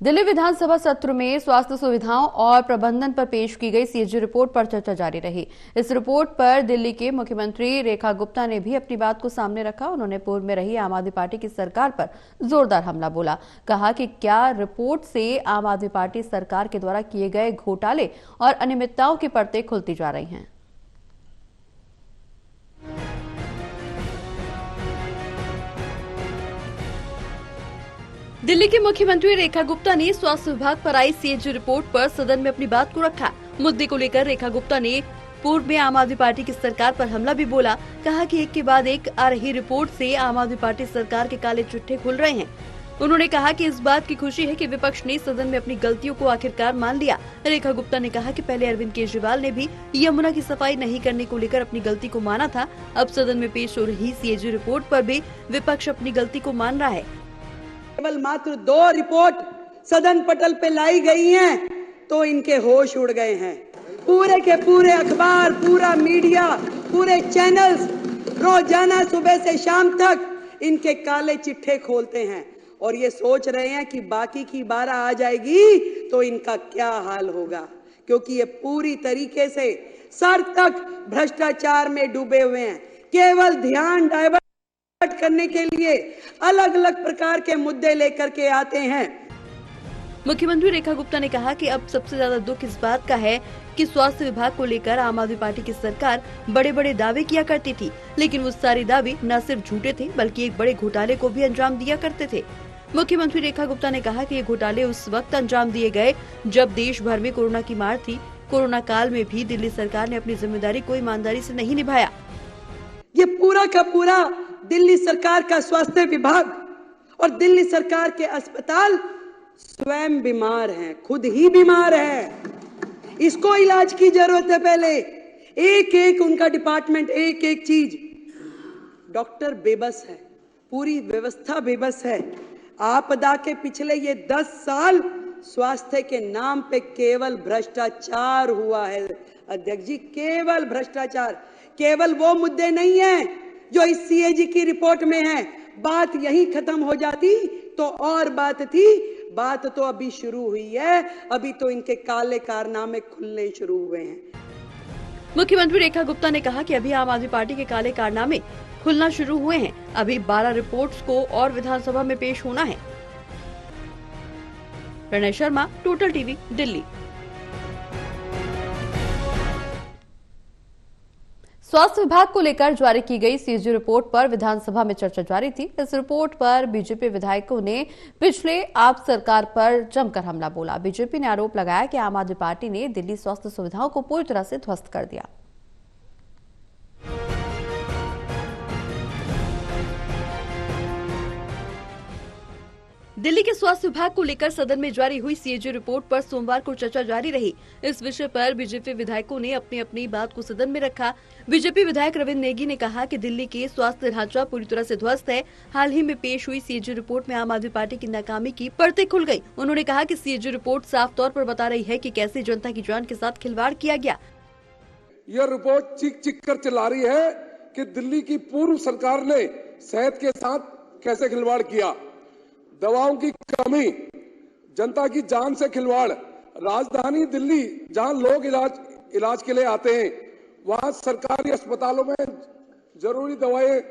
दिल्ली विधानसभा सत्र में स्वास्थ्य सुविधाओं और प्रबंधन पर पेश की गई सीएजी रिपोर्ट पर चर्चा जारी रही। इस रिपोर्ट पर दिल्ली के मुख्यमंत्री रेखा गुप्ता ने भी अपनी बात को सामने रखा। उन्होंने पूर्व में रही आम आदमी पार्टी की सरकार पर जोरदार हमला बोला। कहा कि क्या रिपोर्ट से आम आदमी पार्टी सरकार के द्वारा किए गए घोटाले और अनियमितताओं की परतें खुलती जा रही हैं। दिल्ली की मुख्यमंत्री रेखा गुप्ता ने स्वास्थ्य विभाग पर आई सीएजी रिपोर्ट पर सदन में अपनी बात को रखा। मुद्दे को लेकर रेखा गुप्ता ने पूर्व में आम आदमी पार्टी की सरकार पर हमला भी बोला। कहा कि एक के बाद एक आ रही रिपोर्ट से आम आदमी पार्टी सरकार के काले चिट्ठे खुल रहे हैं। उन्होंने कहा कि इस बात की खुशी है कि विपक्ष ने सदन में अपनी गलतियों को आखिरकार मान लिया। रेखा गुप्ता ने कहा कि पहले अरविंद केजरीवाल ने भी यमुना की सफाई नहीं करने को लेकर अपनी गलती को माना था। अब सदन में पेश हो रही सीएजी रिपोर्ट पर भी विपक्ष अपनी गलती को मान रहा है। केवल मात्र 2 रिपोर्ट सदन पटल पे लाई गई हैं तो इनके होश उड़ गए हैं। पूरे के पूरे अखबार, पूरा मीडिया, पूरे चैनल्स रोजाना सुबह से शाम तक इनके काले चिट्ठे खोलते हैं और ये सोच रहे हैं कि बाकी की 12 आ जाएगी तो इनका क्या हाल होगा, क्योंकि ये पूरी तरीके से सर तक भ्रष्टाचार में डूबे हुए हैं। केवल ध्यान डाइवर्ट करने के लिए अलग अलग प्रकार के मुद्दे लेकर के आते हैं। मुख्यमंत्री रेखा गुप्ता ने कहा कि अब सबसे ज्यादा दुख इस बात का है कि स्वास्थ्य विभाग को लेकर आम आदमी पार्टी की सरकार बड़े बड़े दावे किया करती थी, लेकिन वो सारे दावे न सिर्फ झूठे थे बल्कि एक बड़े घोटाले को भी अंजाम दिया करते थे। मुख्यमंत्री रेखा गुप्ता ने कहा कि ये घोटाले उस वक्त अंजाम दिए गए जब देश भर में कोरोना की मार थी। कोरोना काल में भी दिल्ली सरकार ने अपनी जिम्मेदारी को ईमानदारी से नहीं निभाया। ये पूरा का पूरा दिल्ली सरकार का स्वास्थ्य विभाग और दिल्ली सरकार के अस्पताल स्वयं बीमार हैं, खुद ही बीमार हैं। इसको इलाज की जरूरत है। पहले एक एक उनका डिपार्टमेंट, एक एक चीज। डॉक्टर बेबस है, पूरी व्यवस्था बेबस है। आपदा के पिछले ये 10 साल स्वास्थ्य के नाम पे केवल भ्रष्टाचार हुआ है अध्यक्ष जी, केवल भ्रष्टाचार। केवल वो मुद्दे नहीं है जो इस सीएजी की रिपोर्ट में है। बात यहीं खत्म हो जाती तो और बात थी। बात तो अभी शुरू हुई है, अभी तो इनके काले कारनामे खुलने शुरू हुए हैं। मुख्यमंत्री रेखा गुप्ता ने कहा कि अभी आम आदमी पार्टी के काले कारनामे खुलना शुरू हुए हैं। अभी 12 रिपोर्ट्स को और विधानसभा में पेश होना है। Pranay Sharma, Total TV, Delhi. स्वास्थ्य विभाग को लेकर जारी की गई सीएजी रिपोर्ट पर विधानसभा में चर्चा जारी थी। इस रिपोर्ट पर बीजेपी विधायकों ने पिछले आप सरकार पर जमकर हमला बोला। बीजेपी ने आरोप लगाया कि आम आदमी पार्टी ने दिल्ली स्वास्थ्य सुविधाओं को पूरी तरह से ध्वस्त कर दिया। दिल्ली के स्वास्थ्य विभाग को लेकर सदन में जारी हुई सीएजी रिपोर्ट पर सोमवार को चर्चा जारी रही। इस विषय पर बीजेपी विधायकों ने अपनी अपनी बात को सदन में रखा। बीजेपी विधायक रविंद्र नेगी ने कहा कि दिल्ली के स्वास्थ्य ढांचा पूरी तरह से ध्वस्त है। हाल ही में पेश हुई सीएजी रिपोर्ट में आम आदमी पार्टी की नाकामी की परतें खुल गई। उन्होंने कहा कि सीएजी रिपोर्ट साफ तौर पर बता रही है कि कैसे जनता की जान के साथ खिलवाड़ किया गया। यह रिपोर्ट चीख चीख कर चिल्ला रही है कि दिल्ली की पूर्व सरकार ने सेहत के साथ कैसे खिलवाड़ किया। दवाओं की कमी, जनता की जान से खिलवाड़। राजधानी दिल्ली जहां लोग इलाज के लिए आते हैं, वहां सरकारी अस्पतालों में जरूरी दवाएं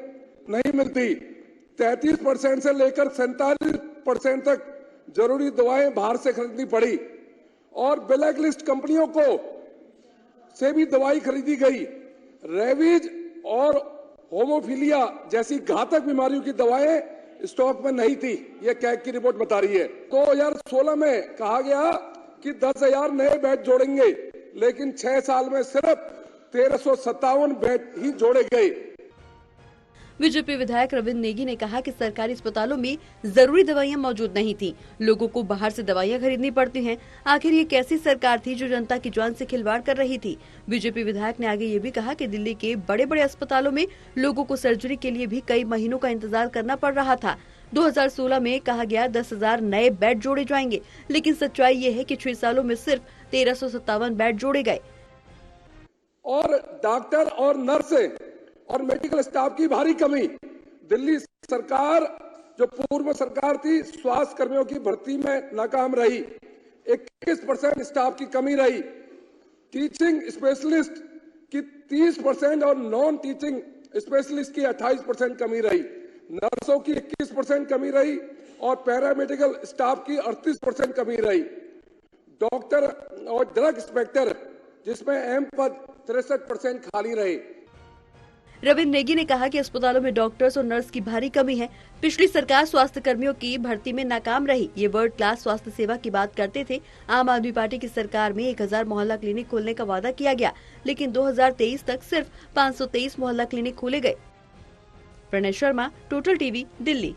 नहीं मिलती। 33% से लेकर 47% तक जरूरी दवाएं बाहर से खरीदनी पड़ी और ब्लैक लिस्ट कंपनियों को से भी दवाई खरीदी गई। रेबीज और होमोफिलिया जैसी घातक बीमारियों की दवाएं स्टॉक में नहीं थी। यह कैग की रिपोर्ट बता रही है। 2016 में कहा गया कि 10,000 नए बेड जोड़ेंगे, लेकिन 6 साल में सिर्फ 1357 बेड ही जोड़े गए। बीजेपी विधायक रविंद्र नेगी ने कहा कि सरकारी अस्पतालों में जरूरी दवाइयां मौजूद नहीं थी, लोगों को बाहर से दवाइयां खरीदनी पड़ती हैं। आखिर ये कैसी सरकार थी जो जनता की जान से खिलवाड़ कर रही थी। बीजेपी विधायक ने आगे ये भी कहा कि दिल्ली के बड़े बड़े अस्पतालों में लोगों को सर्जरी के लिए भी कई महीनों का इंतजार करना पड़ रहा था। 2016 में कहा गया 10,000 नए बेड जोड़े जाएंगे, लेकिन सच्चाई ये है कि 6 सालों में सिर्फ 1357 बेड जोड़े गए। और डॉक्टर और नर्स और मेडिकल स्टाफ की भारी कमी। दिल्ली सरकार जो पूर्व सरकार थी, स्वास्थ्य कर्मियों की भर्ती में नाकाम रही, 21% स्टाफ की कमी रही, टीचिंग स्पेशलिस्ट की 30% और नॉन टीचिंग स्पेशलिस्ट की 28% कमी रही, नर्सों की 21% कमी रही और पैरामेडिकल स्टाफ की 38% कमी रही। डॉक्टर और ड्रग इंस्पेक्टर जिसमें एम पद 63% खाली रहे। रविंद्र नेगी ने कहा कि अस्पतालों में डॉक्टर्स और नर्स की भारी कमी है। पिछली सरकार स्वास्थ्य कर्मियों की भर्ती में नाकाम रही। ये वर्ल्ड क्लास स्वास्थ्य सेवा की बात करते थे। आम आदमी पार्टी की सरकार में 1000 मोहल्ला क्लिनिक खोलने का वादा किया गया, लेकिन 2023 तक सिर्फ 523 मोहल्ला क्लिनिक खोले गए। Pranay Sharma, Total TV, Delhi.